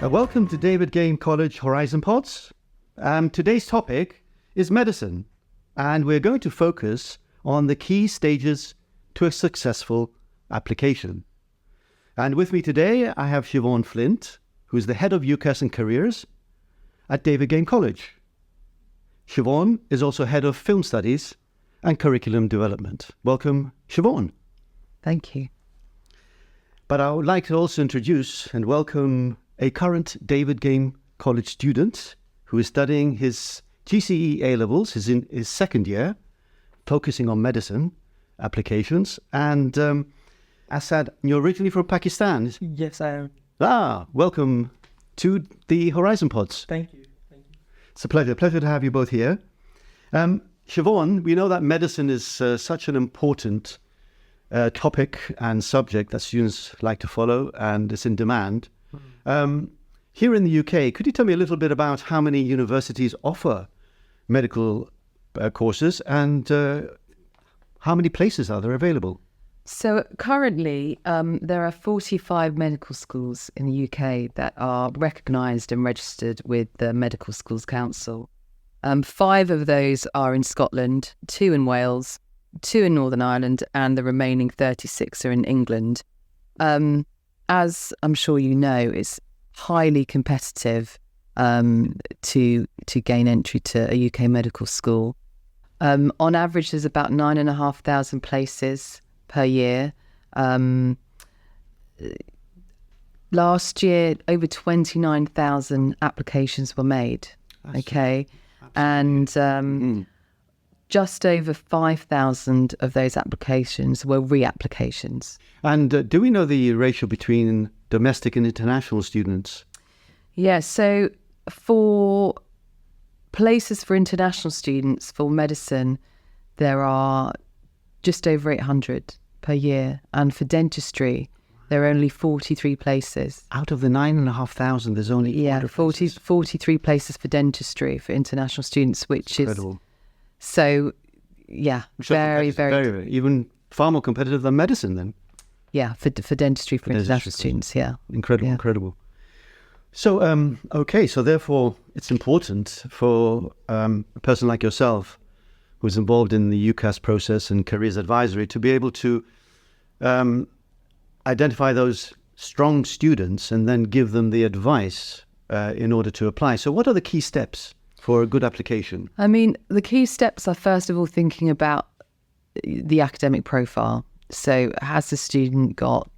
Welcome to David Game College Horizon Pods. Today's topic is medicine, and we're going to focus on the key stages to a successful application. And with me today, I have Siobhan Flint, who's the head of UCAS and careers at David Game College. Siobhan is also head of film studies and curriculum development. Welcome, Siobhan. Thank you. But I would like to also introduce and welcome a current David Game College student who is studying his GCE A-levels, is in his second year, focusing on medicine applications. And Asad, you're originally from Pakistan. Yes, I am. Welcome to the Horizon Pods. Thank you. It's a pleasure to have you both here. Siobhan, we know that medicine is such an important topic and subject that students like to follow, and it's in demand. Here in the UK, could you tell me a little bit about how many universities offer medical courses and how many places are there available? So currently, there are 45 medical schools in the UK that are recognised and registered with the Medical Schools Council. 5 of those are in Scotland, 2 in Wales, 2 in Northern Ireland, and the remaining 36 are in England. As I'm sure you know, it's highly competitive to gain entry to a UK medical school. On average, there's about 9,500 places per year. Last year, over 29,000 applications were made. Okay, and just over 5,000 of those applications were reapplications. And do we know the ratio between domestic and international students? Yeah, so for places for international students for medicine, there are just over 800 per year. And for dentistry, there are only 43 places. Out of the 9,500, there's only 43 places for dentistry for international students, which incredible. Is... So, yeah, very, even far more competitive than medicine then. Yeah, for dentistry for international students, yeah. Incredible. So, so therefore it's important for a person like yourself who's involved in the UCAS process and careers advisory to be able to identify those strong students and then give them the advice in order to apply. So what are the key steps for a good application? I mean, the key steps are first of all thinking about the academic profile. So has the student got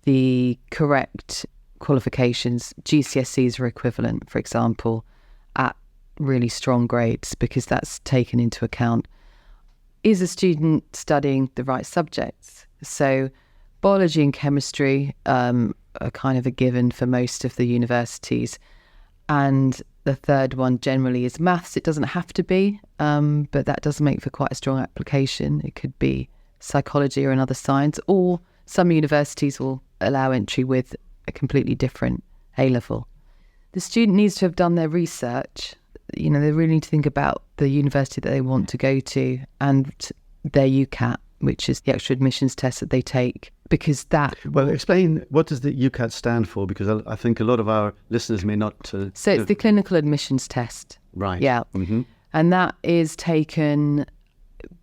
the correct qualifications, GCSEs or equivalent, for example, at really strong grades, because that's taken into account. Is a student studying the right subjects? So biology and chemistry are kind of a given for most of the universities. And the third one generally is maths. It doesn't have to be, but that does make for quite a strong application. It could be psychology or another science, or some universities will allow entry with a completely different A-level. The student needs to have done their research. You know, they really need to think about the university that they want to go to and their UCAT, which is the extra admissions test that they take, because that... Well, explain, what does the UCAT stand for? Because I think a lot of our listeners may not... So it's the clinical admissions test. Right. Yeah. Mm-hmm. And that is taken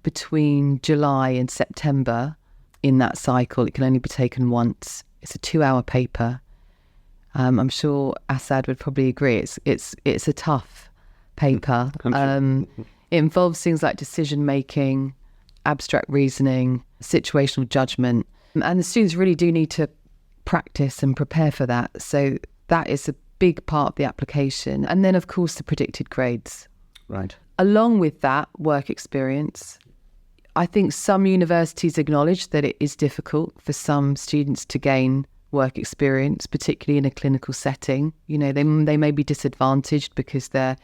between July and September in that cycle. It can only be taken once. It's a 2-hour paper. I'm sure Asad would probably agree. It's a tough paper. It involves things like decision making, abstract reasoning, situational judgment, and the students really do need to practice and prepare for that. So that is a big part of the application. And then, of course, the predicted grades. Right. Along with that, work experience. I think some universities acknowledge that it is difficult for some students to gain work experience, particularly in a clinical setting. You know, they may be disadvantaged because they're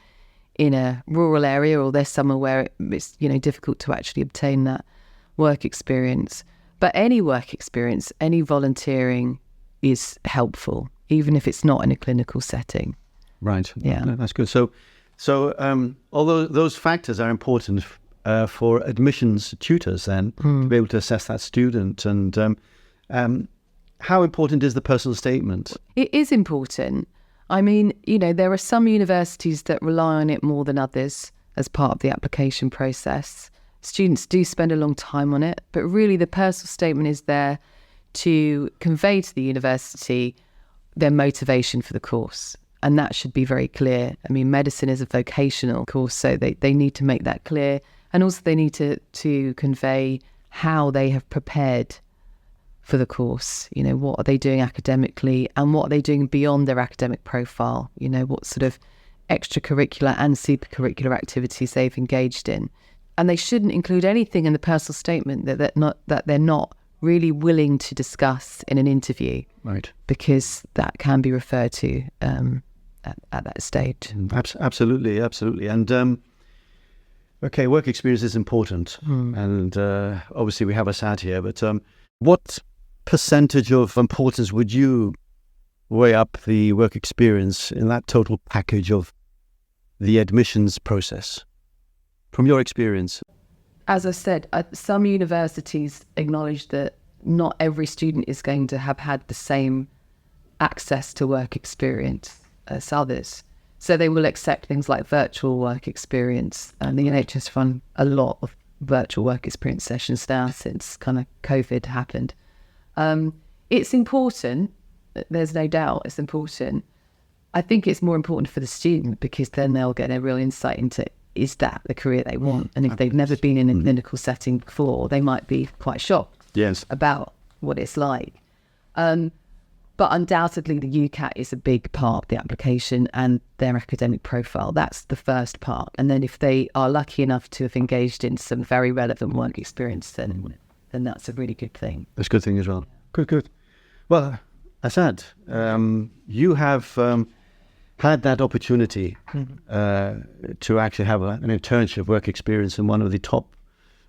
in a rural area or they're somewhere where it's, you know, difficult to actually obtain that work experience. But any work experience, any volunteering is helpful, even if it's not in a clinical setting. Right. Yeah. That's good. So although those factors are important for admissions tutors then to be able to assess that student, and how important is the personal statement? It is important. I mean, there are some universities that rely on it more than others as part of the application process. Students do spend a long time on it, but really the personal statement is there to convey to the university their motivation for the course. And that should be very clear. I mean, medicine is a vocational course, so they need to make that clear. And also they need to convey how they have prepared for the course. What are they doing academically and what are they doing beyond their academic profile? What sort of extracurricular and supercurricular activities they've engaged in. And they shouldn't include anything in the personal statement that they're not really willing to discuss in an interview. Right. Because that can be referred to at that stage. Absolutely. And okay, work experience is important. And obviously we have Asad here, but what percentage of importance would you weigh up the work experience in that total package of the admissions process, from your experience? As I said, some universities acknowledge that not every student is going to have had the same access to work experience as others. So they will accept things like virtual work experience. And the NHS run a lot of virtual work experience sessions now since kind of COVID happened. It's important. There's no doubt it's important. I think it's more important for the student because then they'll get a real insight into, is that the career they want? And if they've never been in a clinical setting before, they might be quite shocked about what it's like. But undoubtedly, the UCAS is a big part of the application and their academic profile. That's the first part. And then if they are lucky enough to have engaged in some very relevant work experience, then that's a really good thing. That's a good thing as well. Good. Well, Asad, you have had that opportunity to actually have an internship work experience in one of the top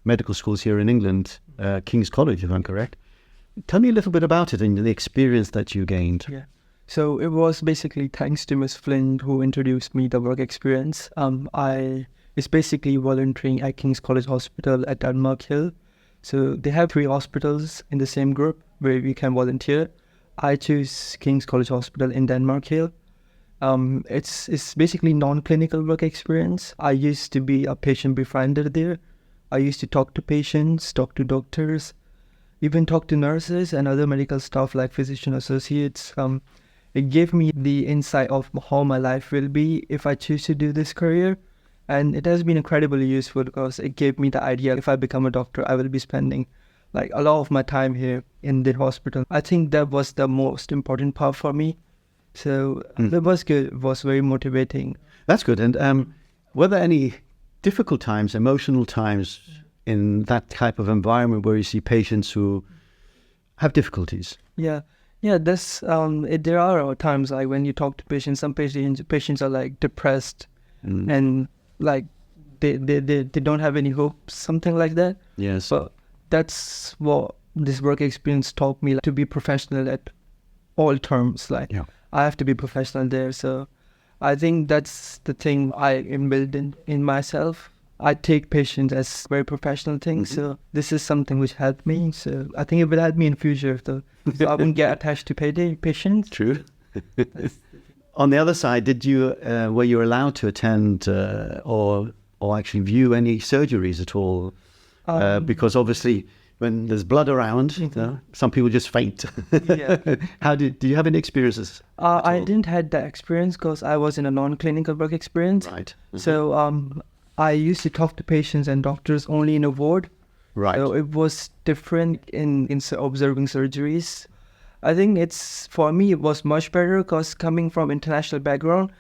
medical schools here in England, King's College, if I'm correct. Tell me a little bit about it and the experience that you gained. Yeah. So it was basically thanks to Miss Flint who introduced me the work experience. I was basically volunteering at King's College Hospital at Denmark Hill. So they have 3 hospitals in the same group where we can volunteer. I choose King's College Hospital in Denmark Hill. It's basically non-clinical work experience. I used to be a patient befriender there. I used to talk to patients, talk to doctors, even talk to nurses and other medical staff like physician associates. It gave me the insight of how my life will be if I choose to do this career. And it has been incredibly useful because it gave me the idea if I become a doctor, I will be spending like a lot of my time here in the hospital. I think that was the most important part for me. So it was good. It was very motivating. That's good. And were there any difficult times, emotional times in that type of environment where you see patients who have difficulties? Yeah. There are times like when you talk to patients, some patients are like depressed and like they don't have any hope, something like that. Yes. But that's what this work experience taught me, like, to be professional at all terms. I have to be professional there. So I think that's the thing I inbuilt in myself. I take patients as very professional things. So this is something which helped me. So I think it will help me in future. So I wouldn't get attached to patients. True. On the other side, were you allowed to attend or actually view any surgeries at all? Because obviously, when there's blood around, some people just faint. Yeah. Do you have any experiences? I didn't had that experience because I was in a non-clinical work experience. Right. So I used to talk to patients and doctors only in a ward. Right. So it was different in observing surgeries. I think for me it was much better because coming from international background,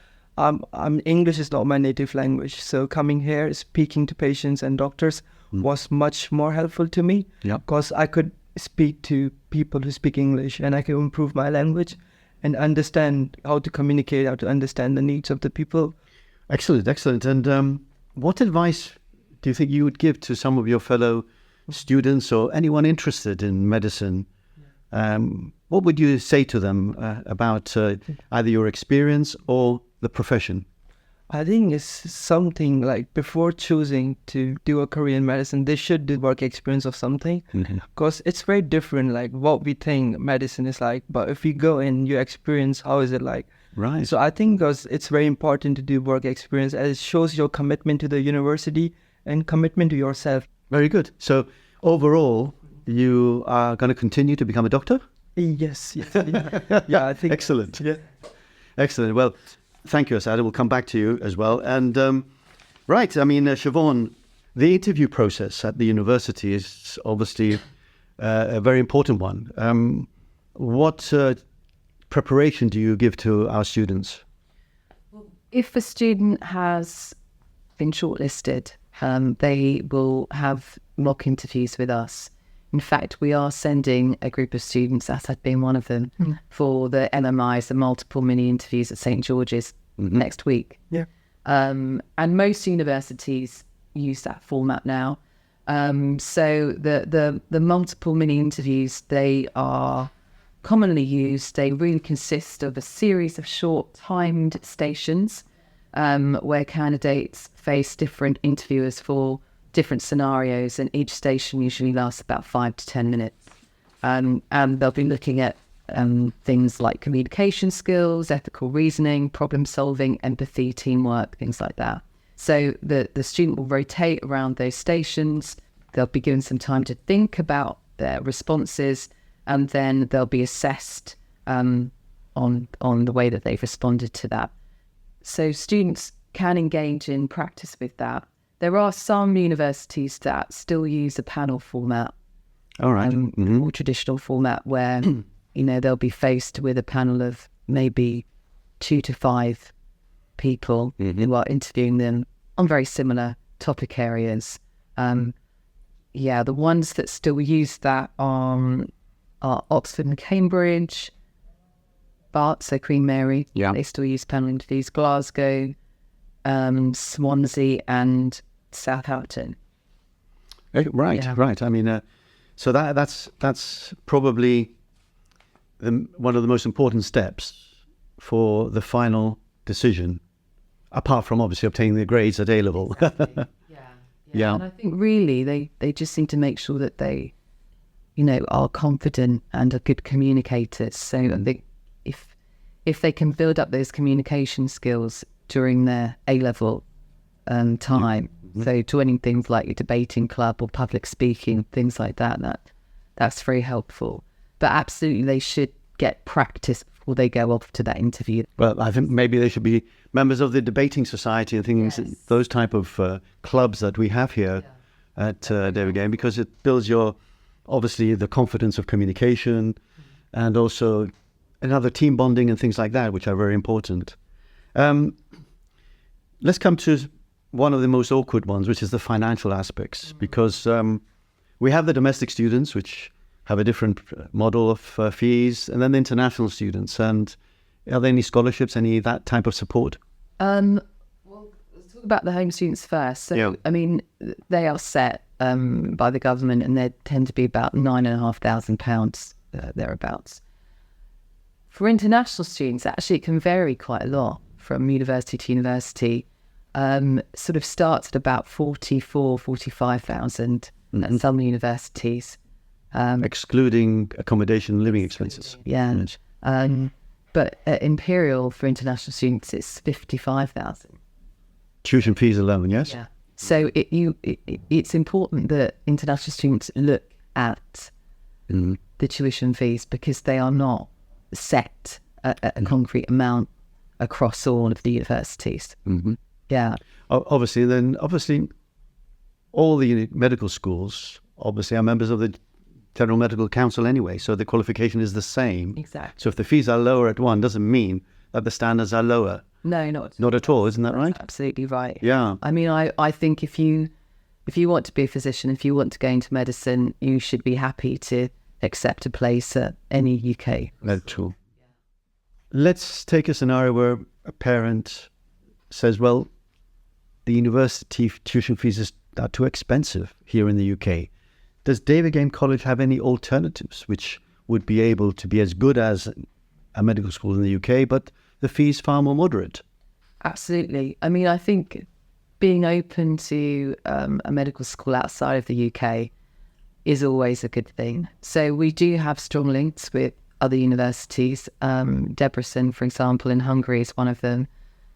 English is not my native language. So coming here, speaking to patients and doctors was much more helpful to me because I could speak to people who speak English and I could improve my language and understand how to communicate, how to understand the needs of the people. Excellent. And what advice do you think you would give to some of your fellow students or anyone interested in medicine? What would you say to them about either your experience or the profession? I think it's something like before choosing to do a career in medicine, they should do work experience of something because it's very different like what we think medicine is like. But if you go in, you experience how is it like Right. So I think it's very important to do work experience, as it shows your commitment to the university and commitment to yourself. Very good. So overall, you are going to continue to become a doctor? Yes. Yeah, I think. Excellent. Yeah. Excellent. Well, thank you, Asad. We'll come back to you as well. And right, I mean, Siobhan, the interview process at the university is obviously a very important one. What preparation do you give to our students? If a student has been shortlisted, they will have mock interviews with us. In fact, we are sending a group of students, Asad being one of them, for the MMIs, the multiple mini interviews at St. George's next week. Yeah. And most universities use that format now. So the multiple mini interviews, they are commonly used. They really consist of a series of short timed stations where candidates face different interviewers for different scenarios, and each station usually lasts about 5 to 10 minutes. And they'll be looking at things like communication skills, ethical reasoning, problem solving, empathy, teamwork, things like that. So the student will rotate around those stations. They'll be given some time to think about their responses, and then they'll be assessed on the way that they've responded to that. So students can engage in practice with that. There are some universities that still use a panel format. All right. More traditional format where, they'll be faced with a panel of maybe 2 to 5 people who are interviewing them on very similar topic areas. The ones that still use that are Oxford and Cambridge, Bart, so Queen Mary. Yeah. They still use panel interviews. Glasgow, Swansea and Southampton. Right. I mean, so that's probably one of the most important steps for the final decision, apart from obviously obtaining the grades at A level. Exactly. Yeah. And I think really they just need to make sure that they, are confident and are good communicators. So they, if they can build up those communication skills during their A level time, so joining things like a debating club or public speaking, things like that's very helpful. But absolutely, they should get practice before they go off to that interview. Well, I think maybe they should be members of the debating society and things, those type of clubs that we have here at David Game, because it builds obviously the confidence of communication and also another team bonding and things like that, which are very important. Let's come to one of the most awkward ones, which is the financial aspects, because we have the domestic students, which have a different model of fees, and then the international students. And are there any scholarships, any that type of support? Well, let's talk about the home students first. So, I mean, they are set by the government, and they tend to be about £9,500 thereabouts. For international students, actually, it can vary quite a lot from university to university. Sort of starts at about 45,000 at some universities. Excluding accommodation and living expenses. Yeah. But at Imperial, for international students, it's 55,000. Tuition fees alone, yes? Yeah. So it's important that international students look at the tuition fees, because they are not set at a concrete amount across all of the universities. Yeah. Obviously, all the medical schools obviously are members of the General Medical Council anyway, so the qualification is the same. Exactly. So if the fees are lower at one, doesn't mean that the standards are lower. No, not at all. Isn't that right? Absolutely right. Yeah. I mean, I think if you want to be a physician, if you want to go into medicine, you should be happy to accept a place at any UK. That's true. Let's take a scenario where a parent says, well, the university tuition fees are too expensive here in the UK. Does David Game College have any alternatives which would be able to be as good as a medical school in the UK, but the fees far more moderate? Absolutely. I mean, I think being open to a medical school outside of the UK is always a good thing. So we do have strong links with other universities. Debrecen, for example, in Hungary is one of them.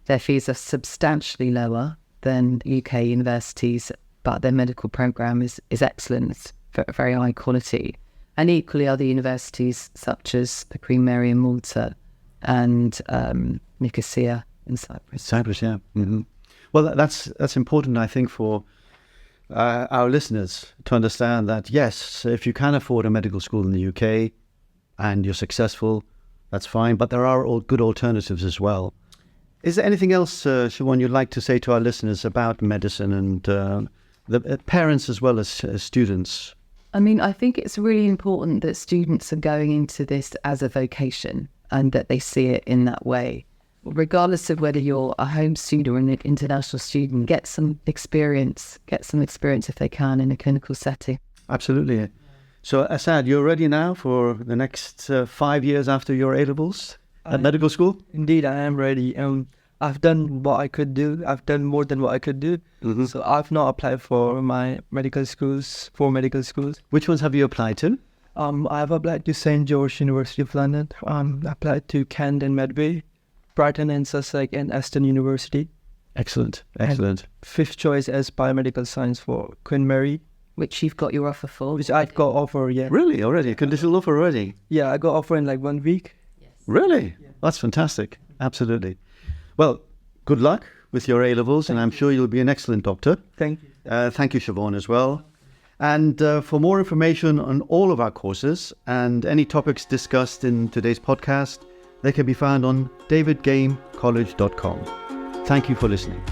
Their fees are substantially lower than UK universities, but their medical programme is excellent. It's very high quality. And equally other universities such as the Queen Mary in Malta and Nicosia in Cyprus. Cyprus, yeah. Mm-hmm. Well, that's important, I think, for our listeners to understand that, yes, if you can afford a medical school in the UK and you're successful, that's fine. But there are all good alternatives as well. Is there anything else, Siobhan, you'd like to say to our listeners about medicine and the parents as well as students? I mean, I think it's really important that students are going into this as a vocation and that they see it in that way. Regardless of whether you're a home student or an international student, get some experience if they can in a clinical setting. Absolutely. So, Asad, you're ready now for the next 5 years after your A-levels at medical school? Indeed, I am ready. I've done what I could do. I've done more than what I could do. Mm-hmm. So I've not applied for my medical schools. Which ones have you applied to? I've applied to St. George University of London. Applied to Kent and Medway, Brighton and Sussex, and Aston University. Excellent. And fifth choice as biomedical science for Queen Mary. Which you've got your offer for. Which I've got offer, yeah. Really? Already? A conditional offer already? Yeah, I got offer in like 1 week. Yes. Really? Yeah. That's fantastic. Absolutely. Well, good luck with your A-levels, and I'm sure you'll be an excellent doctor. Thank you. Thank you, Siobhan, as well. And for more information on all of our courses and any topics discussed in today's podcast, they can be found on davidgamecollege.com. Thank you for listening.